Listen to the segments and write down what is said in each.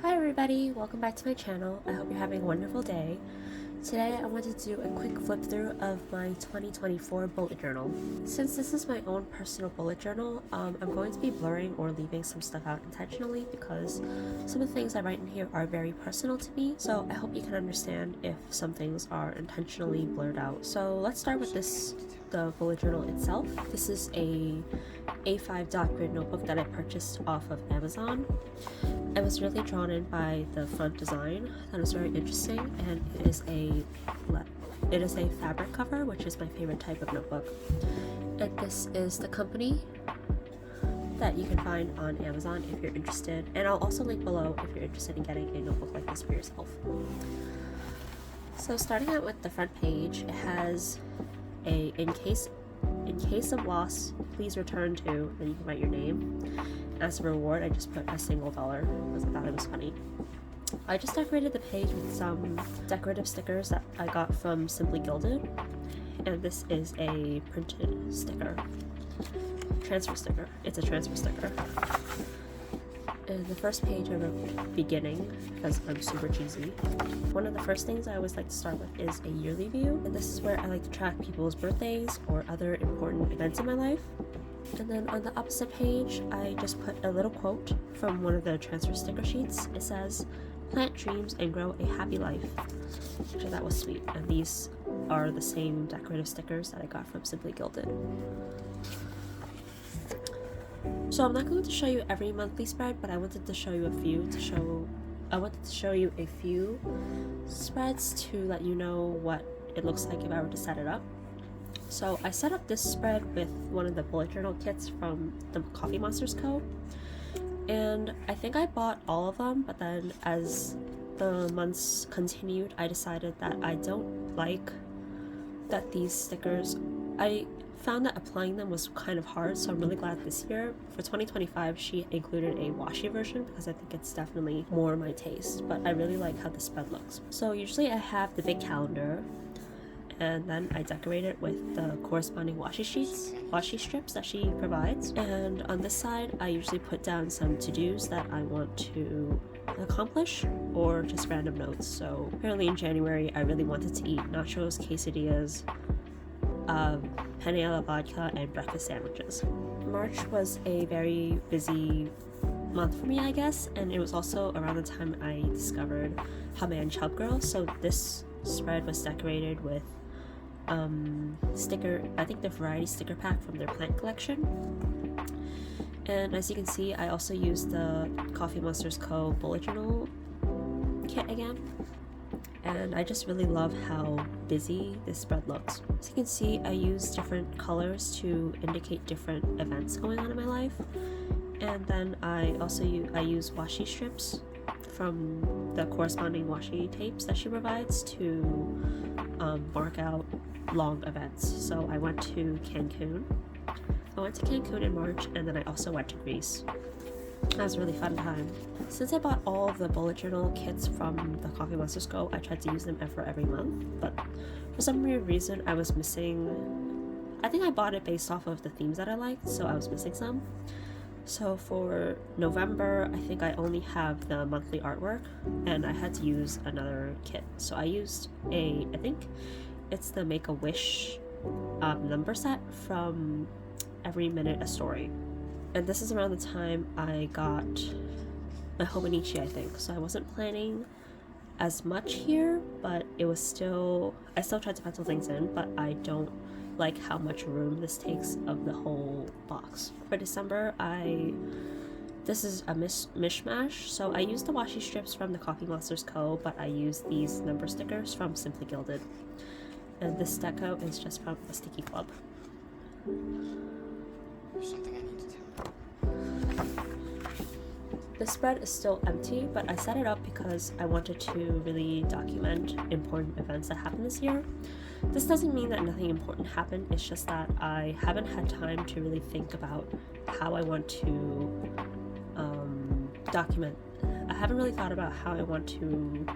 Hi everybody, welcome back to my channel. I hope you're having a wonderful day. Today I wanted to do a quick flip through of my 2024 bullet journal. Since this is my own personal bullet journal, I'm going to be blurring or leaving some stuff out intentionally because some of the things I write in here are very personal to me, so I hope you can understand if some things are intentionally blurred out. So let's start with the bullet journal itself. This is a A5 dot grid notebook that I purchased off of Amazon. I was really drawn in by the front design. That was very interesting, and it is a fabric cover, which is my favorite type of notebook. And this is the company that you can find on Amazon if you're interested, and I'll also link below if you're interested in getting a notebook like this for yourself. So starting out with the front page, it has a in case of loss, please return to, then you can write your name. As a reward, I just put a single dollar because I thought it was funny. I just decorated the page with some decorative stickers that I got from Simply Gilded, and this is a printed sticker. Transfer sticker. It's a transfer sticker. And the first page I wrote beginning because I'm super cheesy. One of the first things I always like to start with is a yearly view, and this is where I like to track people's birthdays or other important events in my life. And then on the opposite page, I just put a little quote from one of the transfer sticker sheets. It says, "Plant dreams and grow a happy life," which I thought was sweet. And these are the same decorative stickers that I got from Simply Gilded. So I'm not going to show you every monthly spread, but I wanted to show you a few I wanted to show you a few spreads to let you know what it looks like if I were to set it up. So I set up this spread with one of the bullet journal kits from the Coffee Monsters Co. And I think I bought all of them, but then as the months continued, I decided that I don't like that these stickers, I found that applying them was kind of hard, so I'm really glad this year, for 2025, she included a washi version because I think it's definitely more my taste, but I really like how the spread looks. So usually I have the big calendar, and then I decorate it with the corresponding washi strips that she provides. And on this side, I usually put down some to-dos that I want to accomplish or just random notes. So apparently in January, I really wanted to eat nachos, quesadillas, penne alla vodka, and breakfast sandwiches. March was a very busy month for me, I guess, and it was also around the time I discovered Hame and Chub Girl, so this spread was decorated with I think the variety sticker pack from their plant collection. And as you can see, I also used the Coffee Monsters Co. bullet journal kit again. And I just really love how busy this spread looks. As you can see, I use different colors to indicate different events going on in my life. And then I also use washi strips from the corresponding washi tapes that she provides to mark out long events. So I went to Cancun. In March, and then I also went to Greece. That was a really fun time. Since I bought all of the bullet journal kits from the Coffee Monsters Co., I tried to use them for every month, but for some weird reason I was missing, I think I bought it based off of the themes that I liked, so I was missing some. So for November, I think I only have the monthly artwork, and I had to use another kit. So I used I think it's the Make-A-Wish number set from Every Minute a Story. And this is around the time I got my Hobonichi, I think. So I wasn't planning as much here, but I still tried to pencil things in, but I don't like how much room this takes of the whole box. For December, this is a mishmash, so I used the washi strips from the Coffee Monsters Co., but I used these number stickers from Simply Gilded. And this deco is just from the Sticky Club. There's something I need to tell you. The spread is still empty, but I set it up because I wanted to really document important events that happened this year. This doesn't mean that nothing important happened, it's just that I haven't had time to really think about how I want to document. I haven't really thought about how I want to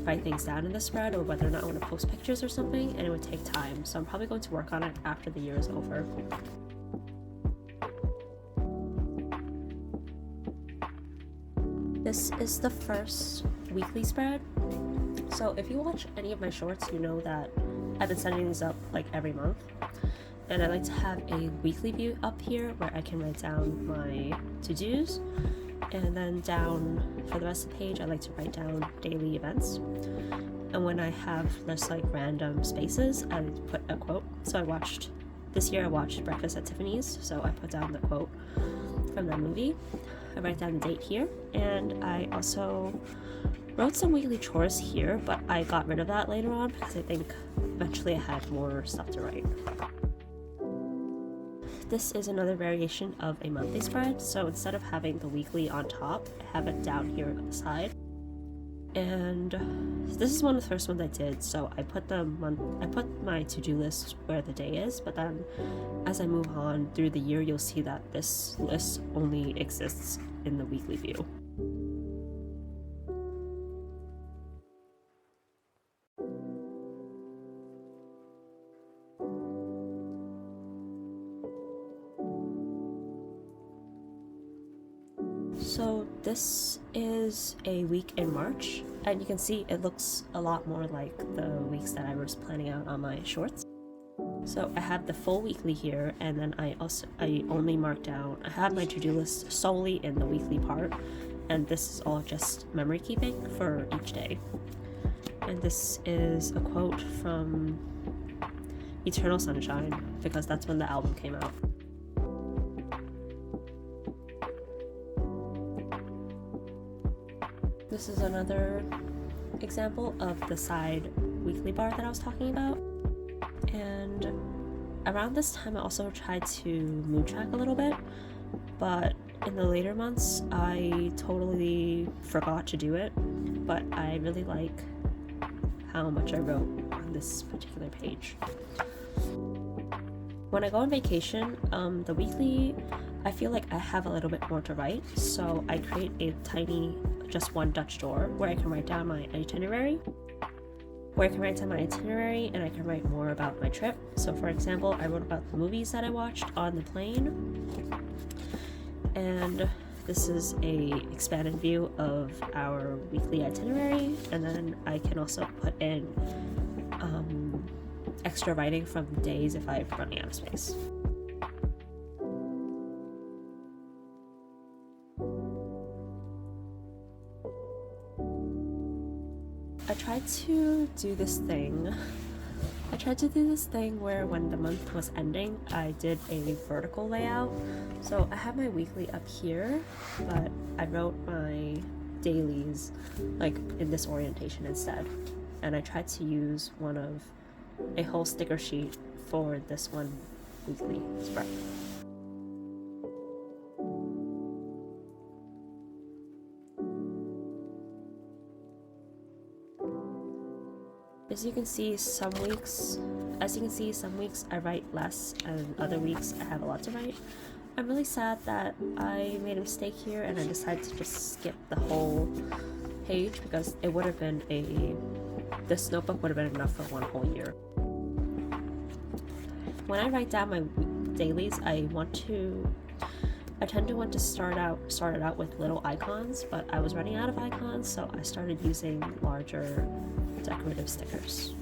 write things down in the spread, or whether or not I want to post pictures or something, and it would take time, so I'm probably going to work on it after the year is over. This is the first weekly spread. So if you watch any of my shorts, you know that I've been setting these up like every month. And I like to have a weekly view up here where I can write down my to-dos. And then down for the rest of the page, I like to write down daily events. And when I have just like random spaces, I put a quote. So this year I watched Breakfast at Tiffany's, so I put down the quote from that movie. I write down the date here, and I also wrote some weekly chores here, but I got rid of that later on because I think eventually I had more stuff to write. This is another variation of a monthly spread, so instead of having the weekly on top, I have it down here on the side. And this is one of the first ones I did, so I put my to-do list where the day is, but then as I move on through the year, you'll see that this list only exists in the weekly view. So this is a week in March, and you can see it looks a lot more like the weeks that I was planning out on my shorts. So I have the full weekly here, and then I only mark down, I have my to-do list solely in the weekly part, and this is all just memory keeping for each day. And this is a quote from Eternal Sunshine, because that's when the album came out. This is another example of the side weekly bar that I was talking about. And around this time I also tried to mood track a little bit, but in the later months I totally forgot to do it, but I really like how much I wrote on this particular page. When I go on vacation, the weekly, I feel like I have a little bit more to write, so I create a tiny, just one Dutch door where I can write down my itinerary, and I can write more about my trip. So for example, I wrote about the movies that I watched on the plane, and this is a expanded view of our weekly itinerary, and then I can also put in extra writing from days if I'm running out of space. I tried to do this thing where when the month was ending, I did a vertical layout. So I have my weekly up here, but I wrote my dailies like in this orientation instead. And I tried to use a whole sticker sheet for this one weekly spread. As you can see, some weeks I write less, and other weeks I have a lot to write. I'm really sad that I made a mistake here and I decided to just skip the whole page because it would have been this notebook would have been enough for one whole year. When I write down my dailies, I tend to want to start it out with little icons, but I was running out of icons, so I started using larger decorative stickers.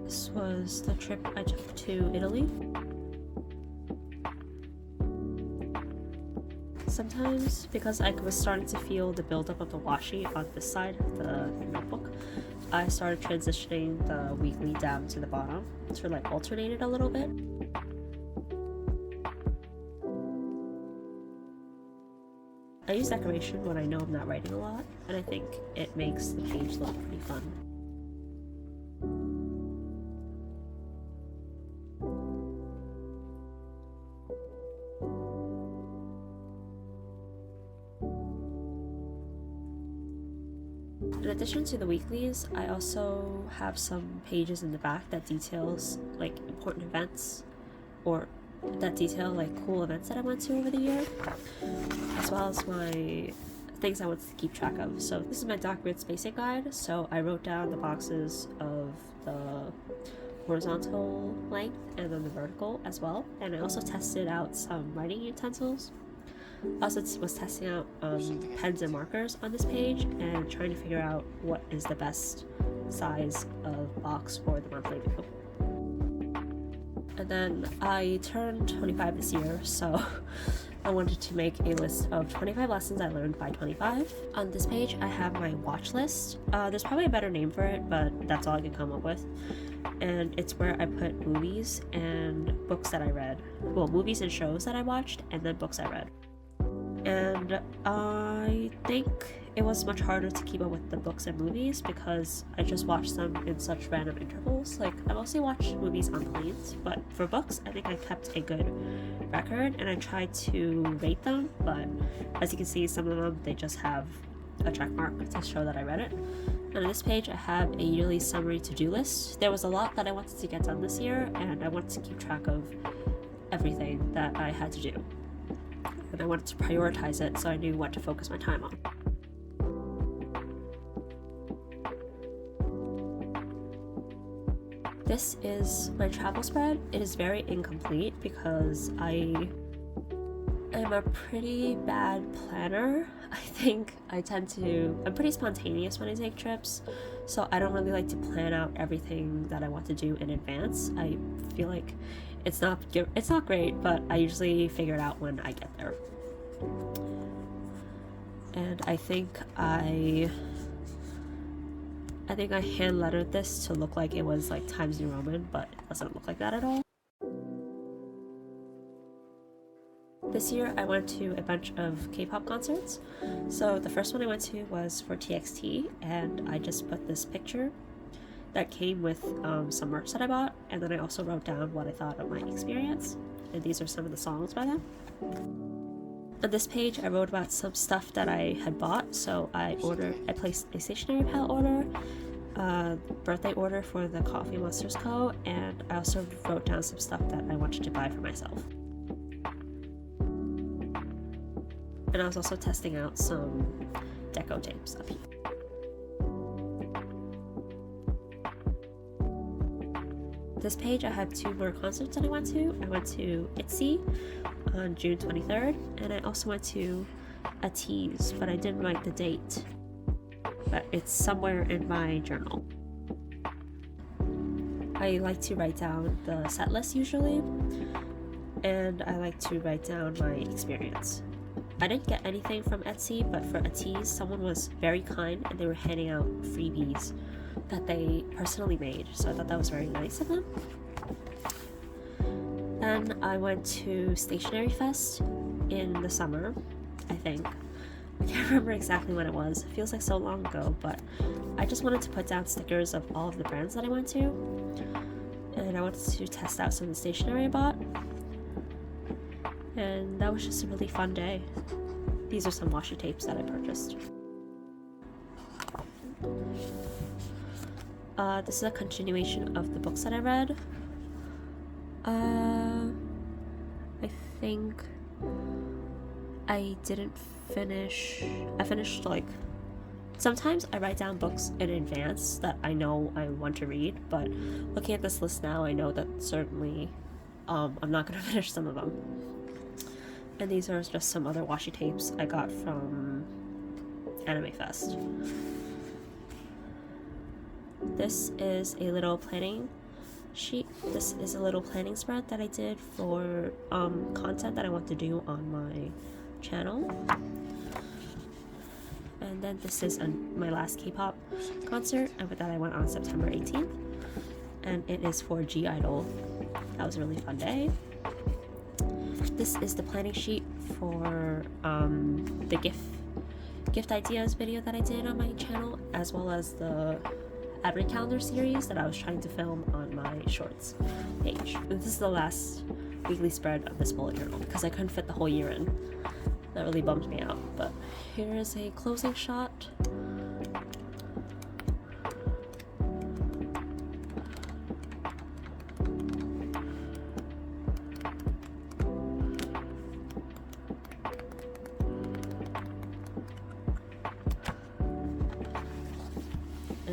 This was the trip I took to Italy. Sometimes, because I was starting to feel the buildup of the washi on this side of the notebook, I started transitioning the weekly down to the bottom to like alternate it a little bit. I use decoration when I know I'm not writing a lot, and I think it makes the page look pretty fun. In addition to the weeklies, I also have some pages in the back that details like important events or that detail like cool events that I went to over the year, as well as my things I want to keep track of. So this is my document spacing guide. So I wrote down the boxes of the horizontal length and then the vertical as well. And I also tested out some writing utensils. I also was testing out pens and markers on this page and trying to figure out what is the best size of box for the monthly video. And then I turned 25 this year, so I wanted to make a list of 25 lessons I learned by 25. On this page, I have my watch list. There's probably a better name for it, but that's all I could come up with. And it's where I put movies and books that I read. Well, movies and shows that I watched, and then books I read. And I think it was much harder to keep up with the books and movies because I just watched them in such random intervals. Like, I mostly watch movies on planes, but for books, I think I kept a good record and I tried to rate them, but as you can see, some of them, they just have a check mark to show that I read it. And on this page, I have a yearly summary to-do list. There was a lot that I wanted to get done this year, and I wanted to keep track of everything that I had to do. And I wanted to prioritize it so I knew what to focus my time on. This is my travel spread. It is very incomplete because I am a pretty bad planner. I think I'm pretty spontaneous when I take trips, so I don't really like to plan out everything that I want to do in advance. I feel like it's not great, but I usually figure it out when I get there. And I think I hand lettered this to look like it was like Times New Roman, but it doesn't look like that at all. This year I went to a bunch of K-pop concerts. So the first one I went to was for TXT, and I just put this picture that came with some merch that I bought, and then I also wrote down what I thought of my experience, and these are some of the songs by them. On this page I wrote about some stuff that I had bought. So I placed a stationery pal order, birthday order for the Coffee Monsters Co., and I also wrote down some stuff that I wanted to buy for myself. And I was also testing out some deco tapes up here. This page I have two more concerts that I went to. I went to ITZY on June 23rd, and I also went to a Tease, but I didn't write the date. But it's somewhere in my journal. I like to write down the set list usually, and I like to write down my experience. I didn't get anything from Etsy, but for a Tease, someone was very kind and they were handing out freebies that they personally made, so I thought that was very nice of them. Then I went to Stationery Fest in the summer, I think. I can't remember exactly when it was. It feels like so long ago, but I just wanted to put down stickers of all of the brands that I went to, and I wanted to test out some of the stationery I bought. And that was just a really fun day. These are some washi tapes that I purchased. This is a continuation of the books that I read. I think I didn't finish. I finished like. Sometimes I write down books in advance that I know I want to read, but looking at this list now, I know that certainly I'm not going to finish some of them. And these are just some other washi tapes I got from Anime Fest. This is a little planning sheet. This is a little planning spread that I did for content that I want to do on my channel. And then this is my last K-pop concert that I went on September 18th. And it is for G-Idol. That was a really fun day. This is the planning sheet for the gift ideas video that I did on my channel, as well as the advent calendar series that I was trying to film on my shorts page. And this is the last weekly spread of this bullet journal because I couldn't fit the whole year in. That really bummed me out. But here is a closing shot.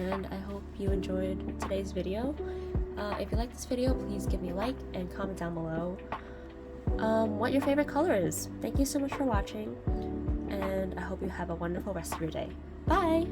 and I hope you enjoyed today's video. If you like this video, please give me a like and comment down below what your favorite color is. Thank you so much for watching, and I hope you have a wonderful rest of your day. Bye!